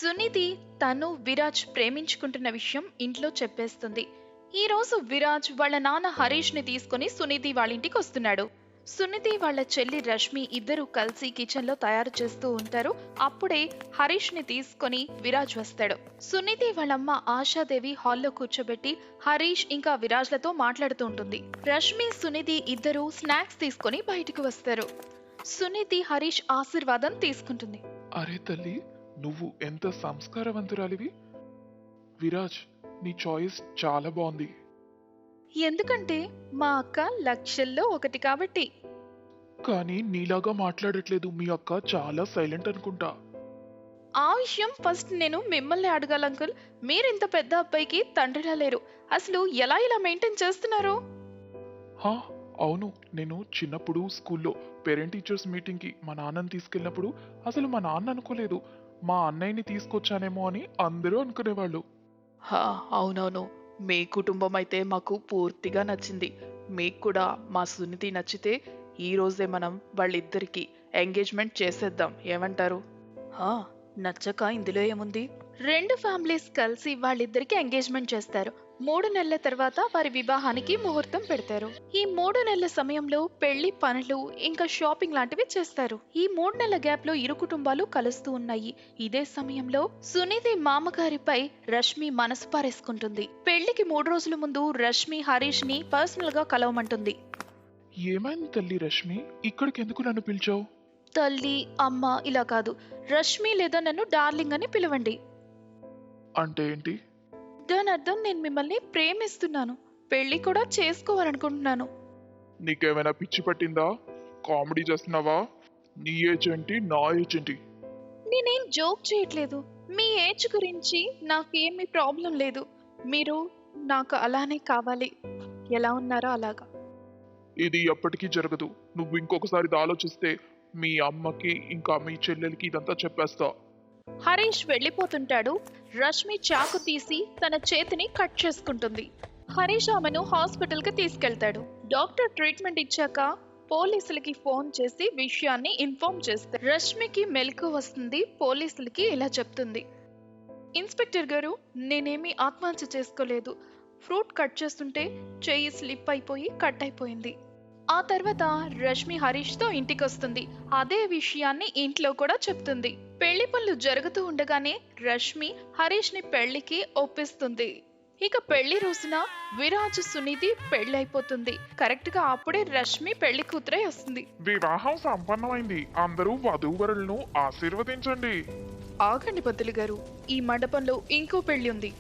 సునిధి తను విరాజ్ ప్రేమించుకుంటున్న విషయం ఇంట్లో చెప్పేస్తుంది. ఈ రోజు విరాజ్ వాళ్ళ నాన్న హరీష్ ని తీసుకుని సునిధి వాళ్ళ ఇంటికి వస్తున్నాడు. సునిధి వాళ్ళ చెల్లి రష్మి ఇద్దరు కలిసి కిచెన్ లో తయారు చేస్తూ ఉంటారు. అప్పుడే హరీష్ ని తీసుకొని విరాజ్ వస్తాడు. సునిధి వాళ్ళమ్మ ఆశాదేవి హాల్లో కూర్చోబెట్టి హరీష్ ఇంకా విరాజ్లతో మాట్లాడుతూ ఉంటుంది. రష్మి సునిధి ఇద్దరు స్నాక్స్ తీసుకొని బయటికి వస్తారు. సునిధి హరీష్ ఆశీర్వాదం తీసుకుంటుంది. అరే తల్లి, నువ్వు ఎంత సంస్కారవంతురాలివి. విరాజ్, నీ చాయిస్ చాలా బాగుంది. ఎందుకంటే మా అక్క లక్షల్లో ఒకటి కాబట్టి. కానీ నీలాగా మాట్లాడట్లేదు. మీ అక్క చాలా సైలెంట్ అనుకుంటా. ఆ విషయం ఫస్ట్ నేను మిమ్మల్ని అడగాలి అంకుల్. మీరింత పెద్ద అబ్బాయికి తండ్రిలా లేరు. అసలు ఎలా ఇలా మెయింటైన్ చేస్తున్నారు? హా, అవును. నేను చిన్నప్పుడు స్కూల్లో పేరెంట్ టీచర్స్ మీటింగ్కి మా నాన్నని తీసుకెళ్ళినప్పుడు అసలు మా నాన్న అనుకోలేదు, మా అన్నయ్యని తీసుకొచ్చానేమో అని అందరూ అనుకునేవాళ్ళు. అవునవును. మీ కుటుంబం అయితే మాకు పూర్తిగా నచ్చింది. మీకు కూడా మా సునిధి నచ్చితే ఈ రోజే మనం వాళ్ళిద్దరికి ఎంగేజ్మెంట్ చేసేద్దాం. ఏమంటారు? హా, నచ్చక ఇందులో ఏముంది? రెండు ఫ్యామిలీస్ కలిసి వాళ్ళిద్దరికి ఎంగేజ్మెంట్ చేస్తారు. 3 నెలల తర్వాత వారి వివాహానికి ముహూర్తం పెడతారు. ఈ 3 నెలల సమయంలో పెళ్లి పనులు ఇంకా షాపింగ్ లాంటివి చేస్తారు. ఈ 3 నెలల గ్యాప్ లో ఇరు కుటుంబాలు కలుస్తూ ఉన్నాయి. ఇదే సమయంలో సునిధి మామగారిపై రష్మి మనసు పారేసుకుంటుంది. పెళ్లికి 3 రోజుల ముందు రష్మి హరీష్ ని పర్సనల్ గా కలవమంటుంది. ఏమైంది తల్లి రష్మి? ఇక్కడికి ఎందుకు నన్ను పిలిచావు? తల్లి, అమ్మ ఇలా కాదు, రష్మి లేదా నన్ను డార్లింగ్ అని పిలవండి. అంటే ఏంటి? దాని అర్థం నేను మిమ్మల్ని ప్రేమిస్తున్నాను, పెళ్లి కూడా చేసుకోవాలనుకుంటున్నాను. నీకేమైనా పిచ్చి పట్టిందా? కామెడీ చేస్తున్నావా? నీ ఏజ్ ఏంటి, నా ఏజ్ ఏంటి? నేనేం జోక్ చేయట్లేదు. మీ ఏజ్ గురించి నాకేమీ ప్రాబ్లం లేదు. మీరు నాకు అలానే కావాలి, ఎలా ఉన్నారో అలాగా. ఇది ఎప్పటికీ జరగదు. నువ్వు ఇంకొకసారి ఇది ఆలోచిస్తే మీ అమ్మకి ఇంకా మీ చెల్లెలకి ఇదంతా చెప్పేస్తా. హరీష్ వెళ్ళిపోతుంటాడు. రష్మి చాకు తీసి తన చేతిని కట్ చేసుకుంటుంది. హరీష్ ఆమెను హాస్పిటల్ కి తీసుకెళ్తాడు. డాక్టర్ ట్రీట్మెంట్ ఇచ్చాక పోలీసులకి ఫోన్ చేసి విషయాన్ని ఇన్ఫార్మ్ చేస్తారు. రష్మికి మెలకు వస్తుంది. పోలీసులకి ఇలా చెప్తుంది, ఇన్స్పెక్టర్ గారు, నేనేమి ఆత్మహత్య చేసుకోలేదు. ఫ్రూట్ కట్ చేస్తుంటే చెయ్యి స్లిప్ అయిపోయి కట్ అయిపోయింది. ఆ తర్వాత రష్మి హరీష్ తో ఇంటికి వస్తుంది. అదే విషయాన్ని ఇంట్లో కూడా చెప్తుంది. పెళ్లి పనులు జరుగుతూ ఉండగానే రష్మి హరీష్ ని పెళ్లికి ఒప్పిస్తుంది. ఇక పెళ్లి రోజున విరాజ్ సునిధి పెళ్లి అయిపోతుంది. కరెక్ట్ గా అప్పుడే రష్మి పెళ్లి కూతురై వస్తుంది. వివాహం సంపన్నమైంది. అందరూ వధూవరులను ఆశీర్వదించండి. ఆగండి పంతులు గారు, ఈ మండపంలో ఇంకో పెళ్లి ఉంది.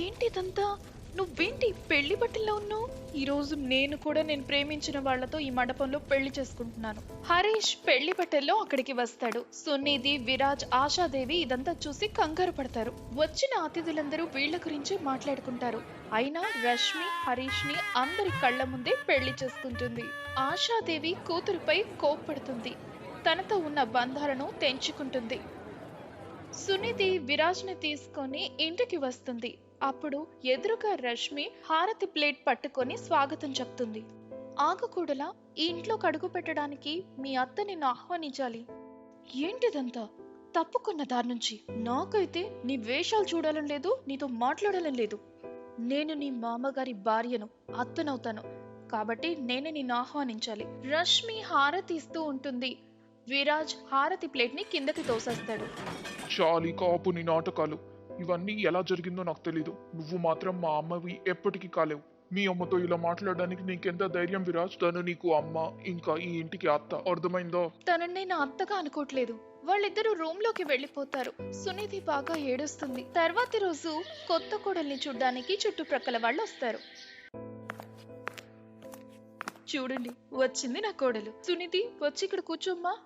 ఏంటిదంతా? నువ్వేంటి పెళ్లి బట్టల్లో ఉన్నావు? ఈ రోజు నేను కూడా నేను ప్రేమించిన వాళ్లతో ఈ మండపంలో పెళ్లి చేసుకుంటున్నాను. హరీష్ పెళ్లి బట్టల్లో అక్కడికి వస్తాడు. సునిధి, విరాజ్, ఆశాదేవి ఇదంతా చూసి కంగారు పడతారు. వచ్చిన అతిథులందరూ వీళ్ల గురించి మాట్లాడుకుంటారు. అయినా రష్మి హరీష్ ని అందరి కళ్ల ముందే పెళ్లి చేసుకుంటుంది. ఆశాదేవి కూతురుపై కోప్పడుతుంది. తనతో ఉన్న బంధాలను తెంచుకుంటుంది. సునిధి విరాజ్ ని తీసుకొని ఇంటికి వస్తుంది. అప్పుడు ఎదురుగా రష్మి హారతి ప్లేట్ పట్టుకొని స్వాగతం చెప్తుంది. ఆగకూడలా? ఈ ఇంట్లోకి అడుగు పెట్టడానికి మీ అత్త నిన్ను ఆహ్వానించాలి. ఏంటిదంతా? తప్పుకున్న దారి నుంచి. నాకైతే నీ వేషాలు చూడాలని లేదు, నీతో మాట్లాడాలని లేదు. నేను నీ మామగారి భార్యను, అత్తనవుతాను. కాబట్టి నేనే నిన్ను ఆహ్వానించాలి. రష్మి హారతి ఇస్తూ ఉంటుంది. విరాజ్ హారతి ప్లేట్ ని కిందకి తోసేస్తాడు. చాలి కాపు నీ నాటకాలు. ఇవన్నీ ఎలా జరిగిందో నాకు తెలీదు. నువ్వు మాత్రం మా అమ్మవి ఎప్పటికీ కాలేవు. మీ అమ్మతో ఇలా మాట్లాడడానికి నీకెంత ధైర్యం విరాజ్? తను నీకు అమ్మ, ఇంకా ఈ ఇంటికి అత్త. అర్థమైందో? తనని నేను అత్తగా అనుకోవట్లేదు. వాళ్ళిద్దరూ రూమ్ లోకి వెళ్ళిపోతారు. సునిధి బాగా ఏడుస్తుంది. తర్వాతి రోజు కొత్త కోడల్ని చూడ్డానికి చుట్టుప్రక్కల వాళ్ళు వస్తారు. చూడండి, వచ్చింది నా కోడలు. సునిధి, వచ్చి ఇక్కడ కూర్చోమ్మా.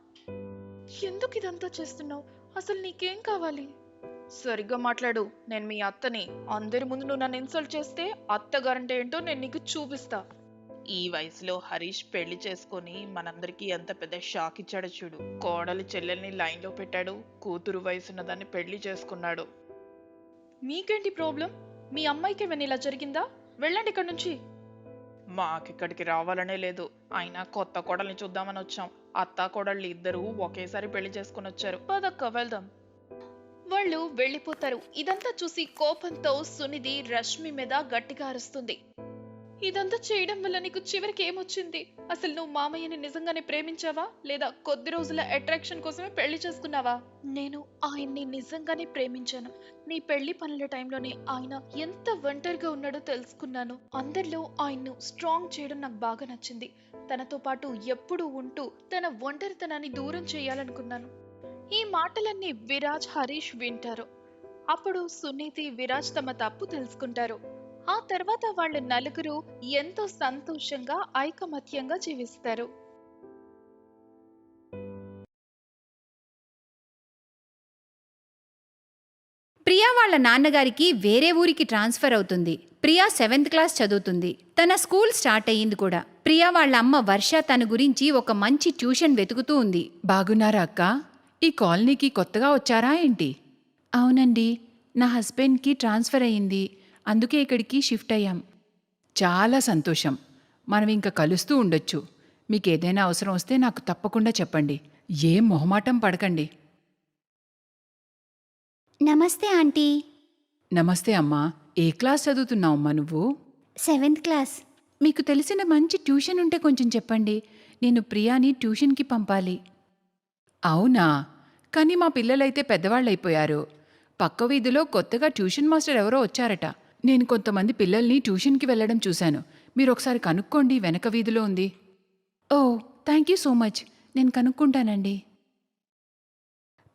ఎందుకు ఇదంతా చేస్తున్నావు? అసలు నీకేం కావాలి? సరిగ్గా మాట్లాడు. నేను మీ అత్తని. అందరి ముందు నువ్వు నన్ను ఇన్సల్ట్ చేస్తే అత్తగారంటే ఏంటో నేను నీకు చూపిస్తా. ఈ వయసులో హరీష్ పెళ్లి చేసుకొని మనందరికీ ఎంత పెద్ద షాక్ ఇచ్చాడో చూడు. కోడలి చెల్లెల్ని లైన్లో పెట్టాడు. కూతురు వయసున్న దాన్ని పెళ్లి చేసుకున్నాడు. మీకేంటి ప్రాబ్లం? మీ అమ్మాయికి ఏమైనా ఇలా జరిగిందా? వెళ్ళండి ఇక్కడ నుంచి. మాకిక్కడికి రావాలనే లేదు. అయినా కొత్త కోడల్ని చూద్దామని వచ్చాం. అత్తా కోడళ్ళు ఇద్దరు ఒకేసారి పెళ్లి చేసుకుని వచ్చారు. పదక్క వెళ్దాం. వాళ్ళు వెళ్ళిపోతారు. ఇదంతా చూసి కోపంతో సునిధి రష్మి మీద గట్టిగా అరుస్తుంది. ఇదంతా చేయడం వల్ల నీకు చివరికి ఏమొచ్చింది? అసలు నువ్వు మామయ్యని నిజంగానే ప్రేమించావా లేదా కొద్ది రోజుల అట్రాక్షన్ కోసమే పెళ్లి చేసుకున్నావా? నేను ఆయన్ని నిజంగానే ప్రేమించాను. నీ పెళ్లి పనుల టైంలోనే ఆయన ఎంత ఒంటరిగా ఉన్నాడో తెలుసుకున్నాను. అందరిలో ఆయన్ను స్ట్రాంగ్ చేయడం నాకు బాగా నచ్చింది. తనతో పాటు ఎప్పుడూ ఉంటూ తన ఒంటరితనాన్ని దూరం చేయాలనుకున్నాను. ఈ మాటలన్నీ విరాజ్ హరీష్ వింటారు. అప్పుడు సునీతి విరాజ్ తమ తప్పు తెలుసుకుంటారు. ఆ తర్వాత వాళ్ళు నలుగురు ఎంతో సంతోషంగా ఐకమత్యంగా జీవిస్తారు. ప్రియా వాళ్ళ నాన్నగారికి వేరే ఊరికి ట్రాన్స్ఫర్ అవుతుంది. ప్రియా 7th క్లాస్ చదువుతుంది. తన స్కూల్ స్టార్ట్ అయ్యింది కూడా. ప్రియా వాళ్ళ అమ్మ వర్ష తన గురించి ఒక మంచి ట్యూషన్ వెతుకుతూ ఉంది. బాగున్నారా అక్క? ఈ కాలనీకి కొత్తగా వచ్చారా ఏంటి? అవునండి, నా హస్బెండ్కి ట్రాన్స్ఫర్ అయ్యింది, అందుకే ఇక్కడికి షిఫ్ట్ అయ్యాం. చాలా సంతోషం. మనం ఇంకా కలుస్తూ ఉండొచ్చు. మీకు ఏదైనా అవసరం వస్తే నాకు తప్పకుండా చెప్పండి. ఏం మొహమాటం పడకండి. నమస్తే ఆంటీ. నమస్తే అమ్మా. ఏ క్లాస్ చదువుతున్నావమ్మా నువ్వు? 7th class. మీకు తెలిసిన మంచి ట్యూషన్ ఉంటే కొంచెం చెప్పండి. నేను ప్రియాని ట్యూషన్కి పంపాలి. అవునా? కానీ మా పిల్లలైతే పెద్దవాళ్ళైపోయారు. పక్క వీధిలో కొత్తగా ట్యూషన్ మాస్టర్ ఎవరో వచ్చారట. నేను కొంతమంది పిల్లల్ని ట్యూషన్కి వెళ్ళడం చూశాను. మీరు ఒకసారి కనుక్కోండి, వెనక వీధిలో ఉంది. ఓ, థ్యాంక్ యూ సో మచ్. నేను కనుక్కుంటానండి.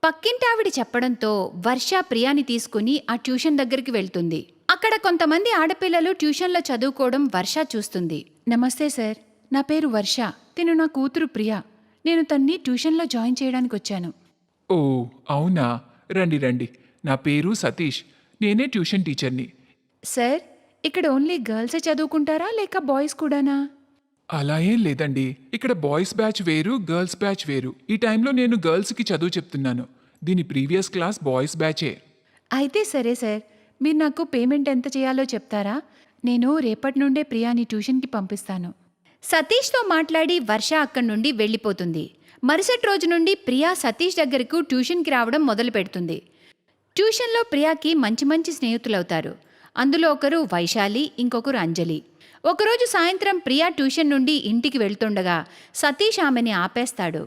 పక్కింటావిడ చెప్పడంతో వర్ష ప్రియాని తీసుకుని ఆ ట్యూషన్ దగ్గరికి వెళ్తుంది. అక్కడ కొంతమంది ఆడపిల్లలు ట్యూషన్లో చదువుకోవడం వర్ష చూస్తుంది. నమస్తే సార్, నా పేరు వర్ష. తిను నా కూతురు ప్రియా. నేను తన్ని ట్యూషన్లో జాయిన్ చేయడానికి వచ్చాను. ఓ అవునా, రండి రండి. నా పేరు సతీష్, నేనే ట్యూషన్ టీచర్ని. సార్, ఇక్కడ ఓన్లీ గర్ల్సే చదువుకుంటారా లేక బాయ్స్ కూడానా? అలా ఏం లేదండి. ఇక్కడ బాయ్స్ బ్యాచ్ వేరు, గర్ల్స్ బ్యాచ్ వేరు. ఈ టైంలో నేను గర్ల్స్కి చదువు చెప్తున్నాను. దీని ప్రీవియస్ క్లాస్ బాయ్స్ బ్యాచే. అయితే సరే సార్, మీరు నాకు పేమెంట్ ఎంత చేయాలో చెప్తారా? నేను రేపటి నుండే ప్రియాని ట్యూషన్కి పంపిస్తాను. సతీష్తో మాట్లాడి వర్ష అక్కడి నుండి వెళ్ళిపోతుంది. మరుసటి రోజు నుండి ప్రియా సతీష్ దగ్గరకు ట్యూషన్కి రావడం మొదలు పెడుతుంది. ట్యూషన్లో ప్రియాకి మంచి మంచి స్నేహితులవుతారు. అందులో ఒకరు వైశాలి, ఇంకొకరు అంజలి. ఒకరోజు సాయంత్రం ప్రియా ట్యూషన్ నుండి ఇంటికి వెళ్తుండగా సతీష్ ఆమెని ఆపేస్తాడు.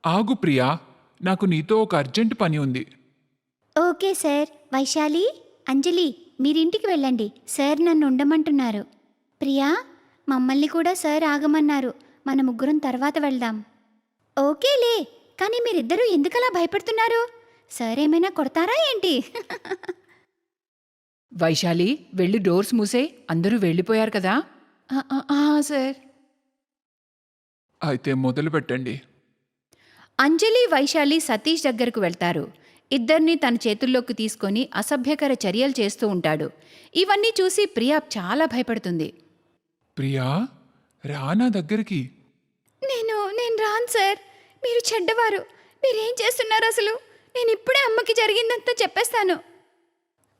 ఆగు ప్రియా, నాకు నీతో ఒక అర్జెంట్ పని ఉంది. Okay sir. వైశాలి, అంజలి, మీరింటికి వెళ్ళండి. సార్ నన్ను ఉండమంటున్నారు. ప్రియా, మమ్మల్ని కూడా సార్ ఆగమన్నారు. మన ముగ్గురం తర్వాత వెళ్దాం. ఓకేలే, కానీ మీరిద్దరూ ఎందుకలా భయపడుతున్నారు? సార్ ఏమైనా కొడతారా ఏంటి? వైశాలి, వెళ్ళి డోర్స్ మూసే. అందరూ వెళ్ళిపోయారు కదా? సార్. అయితే మొదలు పెట్టండి. అంజలి, వైశాలి సతీష్ దగ్గరకు వెళ్తారు. ఇద్దరిని తన చేతుల్లోకి తీసుకొని అసభ్యకర చర్యలు చేస్తూ ఉంటాడు. ఇవన్నీ చూసి ప్రియా చాలా భయపడుతుంది. ప్రియా, రా నా దగ్గరికి. నేను రాను సార్. మీరు చెడ్డవారు. మీరేం చేస్తున్నారు అసలు? నేను ఇప్పుడే అమ్మకి జరిగిందంతా చెప్పేస్తాను.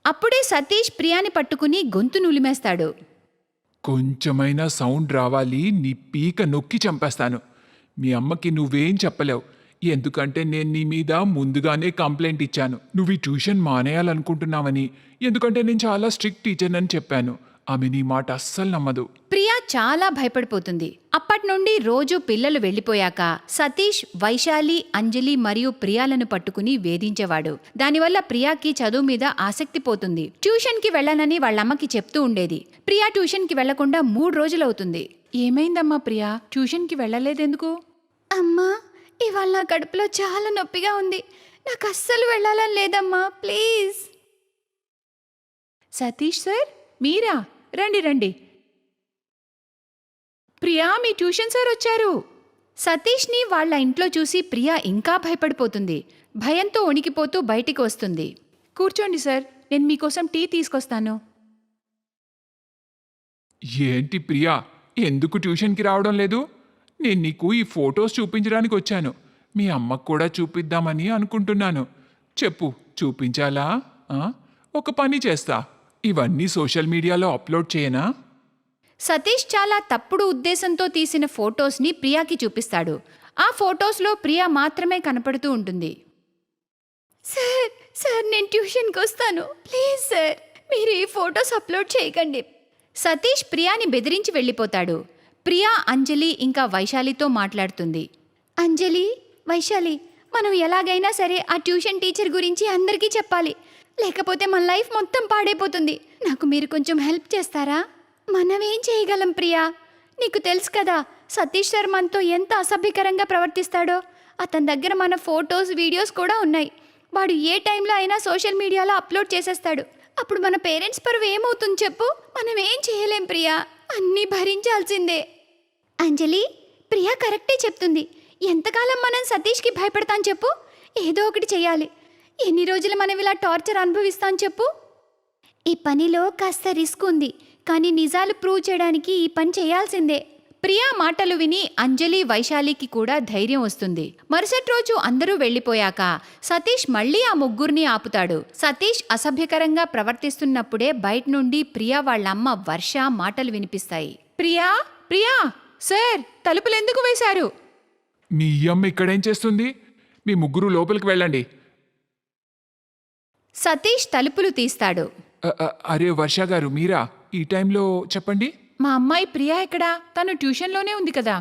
అప్పుడే సతీష్ ప్రియాని పట్టుకుని గొంతు నులిమేస్తాడు. కొంచెమైనా సౌండ్ రావాలి, నీ పీక నొక్కి చంపేస్తాను. మీ అమ్మకి నువ్వేం చెప్పలేవు. ఎందుకంటే నేను నీ మీద ముందుగానే కంప్లైంట్ ఇచ్చాను. నువ్వు ఈ ట్యూషన్ మానేయాలనుకుంటున్నావని. ఎందుకంటే నేను చాలా స్ట్రిక్ట్ టీచర్ అని చెప్పాను. ఆమె నీ మాట అస్సలు నమ్మదు. ప్రియా చాలా భయపడిపోతుంది. అప్పటి నుండి రోజు పిల్లలు వెళ్ళిపోయాక సతీష్ వైశాలి, అంజలి మరియు ప్రియాలను పట్టుకుని వేధించేవాడు. దానివల్ల ప్రియాకి చదువు మీద ఆసక్తి పోతుంది. ట్యూషన్కి వెళ్ళనని వాళ్ళమ్మకి చెప్తూ ఉండేది. ప్రియా ట్యూషన్కి వెళ్లకుండా 3 రోజులవుతుంది. ఏమైందమ్మా ప్రియా? ట్యూషన్కి వెళ్ళలేదెందుకు? అమ్మా, ఇవాళ నా కడుపులో చాలా నొప్పిగా ఉంది. నాకు అస్సలు వెళ్ళాలని లేదమ్మా, ప్లీజ్. సతీష్ సార్, మీరా? రండి రండి. ప్రియా, మీ ట్యూషన్ సార్ వచ్చారు. సతీష్ని వాళ్ళ ఇంట్లో చూసి ప్రియా ఇంకా భయపడిపోతుంది. భయంతో వణికిపోతూ బయటికి వస్తుంది. కూర్చోండి సార్, నేను మీకోసం టీ తీసుకొస్తాను. ఏంటి ప్రియా, ఎందుకు ట్యూషన్కి రావడం లేదు? నేను నీకు ఈ ఫొటోస్ చూపించడానికి వచ్చాను. మీ అమ్మకు కూడా చూపిద్దామని అనుకుంటున్నాను. చెప్పు, చూపించాలా? ఒక పని చేస్తా, ఇవన్నీ సోషల్ మీడియాలో అప్లోడ్ చేయనా? సతీష్ చాలా తప్పుడు ఉద్దేశంతో తీసిన ఫొటోస్ని ప్రియాకి చూపిస్తాడు. ఆ ఫొటోస్లో ప్రియా మాత్రమే కనపడుతూ ఉంటుంది. సార్, సార్ నేను ట్యూషన్కి వస్తాను ప్లీజ్ సార్ మీరు ఈ ఫొటోస్ అప్లోడ్ చేయకండి. సతీష్ ప్రియాని బెదిరించి వెళ్ళిపోతాడు. ప్రియా అంజలి ఇంకా వైశాలితో మాట్లాడుతుంది. అంజలి, వైశాలి, మనం ఎలాగైనా సరే ఆ ట్యూషన్ టీచర్ గురించి అందరికీ చెప్పాలి, లేకపోతే మన లైఫ్ మొత్తం పాడైపోతుంది. నాకు మీరు కొంచెం హెల్ప్ చేస్తారా? మనం ఏం చేయగలం ప్రియా? నీకు తెలుసు కదా సతీష్ సార్ మనతో ఎంత అసభ్యకరంగా ప్రవర్తిస్తాడో. అతని దగ్గర మన ఫొటోస్ వీడియోస్ కూడా ఉన్నాయి. వాడు ఏ టైంలో అయినా సోషల్ మీడియాలో అప్లోడ్ చేసేస్తాడు. అప్పుడు మన పేరెంట్స్ పరువు ఏమవుతుంది చెప్పు? మనం ఏం చేయలేం ప్రియా, అన్నీ భరించాల్సిందే. అంజలి, ప్రియా కరెక్టే చెప్తుంది. ఎంతకాలం మనం సతీష్కి భయపడతాం చెప్పు? ఏదో ఒకటి చేయాలి. ఎన్ని రోజులు మనం ఇలా టార్చర్ అనుభవిస్తాం చెప్పు? ఈ పనిలో కాస్త రిస్క్ ఉంది, కానీ నిజాలు ప్రూవ్ చేయడానికి ఈ పని చేయాల్సిందే. ప్రియా మాటలు విని అంజలి వైశాలికి కూడా ధైర్యం వస్తుంది. మరుసటి రోజు అందరూ వెళ్ళిపోయాక సతీష్ మళ్ళీ ఆ ముగ్గురిని ఆపుతాడు. సతీష్ అసభ్యకరంగా ప్రవర్తిస్తున్నప్పుడే బయట నుండి ప్రియా వాళ్ళమ్మ వర్ష మాటలు వినిపిస్తాయి. ప్రియా, ప్రియా, సార్ తలుపులెందుకు వేశారు? మీ అమ్మ ఇక్కడేం చేస్తుంది? మీ ముగ్గురు లోపలికి వెళ్ళండి. సతీష్ తలుపులు తీస్తాడు. అరే వర్ష గారు, మీరా? ఈ టైంలో చెప్పండి. మా అమ్మాయి ప్రియా ఎక్కడా? తను ట్యూషన్లోనే ఉంది కదా.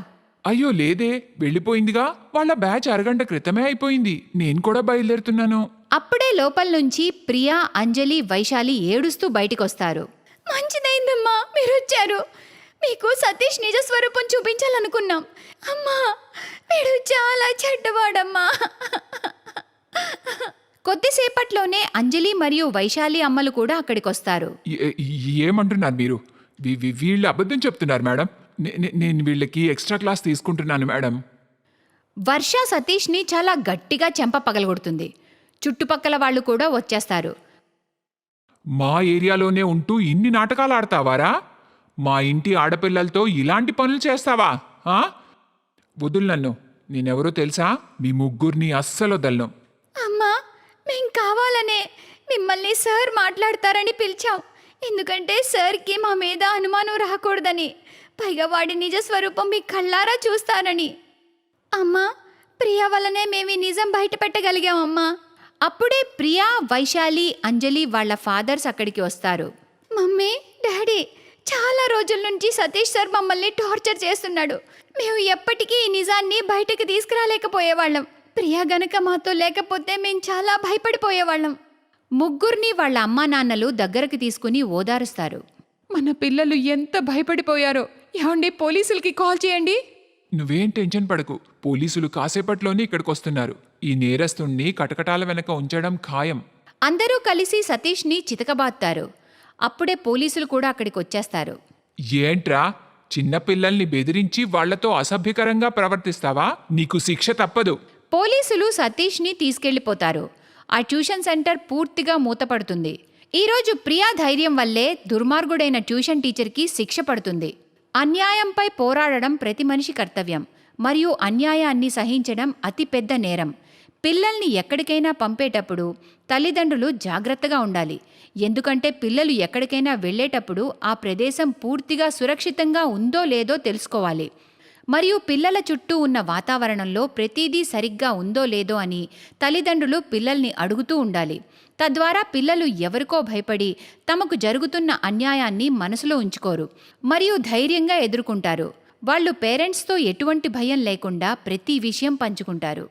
అయ్యో లేదే, వెళ్ళిపోయిందిగా. వాళ్ళ బ్యాచ్ అరగంట క్రితమే అయిపోయింది. నేను కూడా బయలుదేరుతున్నాను. అప్పుడే లోపల నుంచి ప్రియా, అంజలి, వైశాలి ఏడుస్తూ బయటికొస్తారు. మంచిదైందమ్మా మీరు వచ్చారు. మీకు సతీష్ నిజ స్వరూపం చూపించాలనుకున్నాం. అమ్మా, వీడు చాలా చెడ్డవాడమ్మా. కొద్దిసేపట్లోనే అంజలి మరియు వైశాలి అమ్మలు కూడా అక్కడికొస్తారు. ఏమంటున్నారు మీరు? వీళ్ళు అబద్ధం చెప్తున్నారు మేడం. నేను వీళ్ళకి ఎక్స్ట్రా క్లాస్ తీసుకుంటున్నాను మేడం. వర్ష సతీష్ని చాలా గట్టిగా చెంప పగలగొడుతుంది. చుట్టుపక్కల వాళ్ళు కూడా వచ్చేస్తారు. మా ఏరియాలోనే ఉంటూ ఇన్ని నాటకాలు ఆడతావారా? మా ఇంటి ఆడపిల్లలతో ఇలాంటి పనులు చేస్తావా? వదులు నన్ను. నేనెవరో తెలుసా? మీ ముగ్గురిని అస్సలు వదలను. అమ్మా, మేం కావాలనే మిమ్మల్ని సార్ మాట్లాడతారని పిలిచాం. ఎందుకంటే సార్కి మా మీద అనుమానం రాకూడదని, పైగా వాడి నిజ స్వరూపం మీ కళ్ళారా చూస్తారని. అమ్మా, ప్రియా వల్లనే మేము ఈ నిజం బయట పెట్టగలిగామమ్మా. అప్పుడే ప్రియా, వైశాలి, అంజలి వాళ్ళ ఫాదర్స్ అక్కడికి వస్తారు. మమ్మీ, డాడీ, చాలా రోజుల నుంచి సతీష్ సార్ మమ్మల్ని టార్చర్ చేస్తున్నాడు. మేము ఎప్పటికీ ఈ నిజాన్ని బయటకు తీసుకురాలేకపోయేవాళ్ళం. ప్రియా గనక మాతో లేకపోతే మేము చాలా భయపడిపోయేవాళ్ళం. ముగ్గురిని వాళ్ళ అమ్మా నాన్నలు దగ్గరకు తీసుకుని ఓదారుస్తారు. మన పిల్లలు ఎంత భయపడిపోయారో. ఏమండి, పోలీసులకి కాల్ చేయండి. నువ్వేం టెన్షన్ పడకు. పోలీసులు కాసేపట్లోనే ఇక్కడికొస్తున్నారు. ఈ నేరస్తుణ్ణి కటకటాల వెనక ఉంచడం ఖాయం. అందరూ కలిసి సతీష్ని చితకబాత్తారు. అప్పుడే పోలీసులు కూడా అక్కడికి వచ్చేస్తారు. ఏంట్రా, చిన్నపిల్లల్ని బెదిరించి వాళ్లతో అసభ్యకరంగా ప్రవర్తిస్తావా? నీకు శిక్ష తప్పదు. పోలీసులు సతీష్ని తీసుకెళ్లిపోతారు. ఆ ట్యూషన్ సెంటర్ పూర్తిగా మూతపడుతుంది. ఈరోజు ప్రియా ధైర్యం వల్లే దుర్మార్గుడైన ట్యూషన్ టీచర్కి శిక్ష పడుతుంది. అన్యాయంపై పోరాడడం ప్రతి మనిషి కర్తవ్యం, మరియు అన్యాయాన్ని సహించడం అతిపెద్ద నేరం. పిల్లల్ని ఎక్కడికైనా పంపేటప్పుడు తల్లిదండ్రులు జాగ్రత్తగా ఉండాలి. ఎందుకంటే పిల్లలు ఎక్కడికైనా వెళ్ళేటప్పుడు ఆ ప్రదేశం పూర్తిగా సురక్షితంగా ఉందో లేదో తెలుసుకోవాలి. మరియు పిల్లల చుట్టూ ఉన్న వాతావరణంలో ప్రతిదీ సరిగ్గా ఉందో లేదో అని తల్లిదండ్రులు పిల్లల్ని అడుగుతూ ఉండాలి. తద్వారా పిల్లలు ఎవరికో భయపడి తమకు జరుగుతున్న అన్యాయాన్ని మనసులో ఉంచుకోరు మరియు ధైర్యంగా ఎదుర్కొంటారు. వాళ్ళు పేరెంట్స్తో ఎటువంటి భయం లేకుండా ప్రతి విషయం పంచుకుంటారు.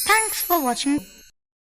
Thanks for watching.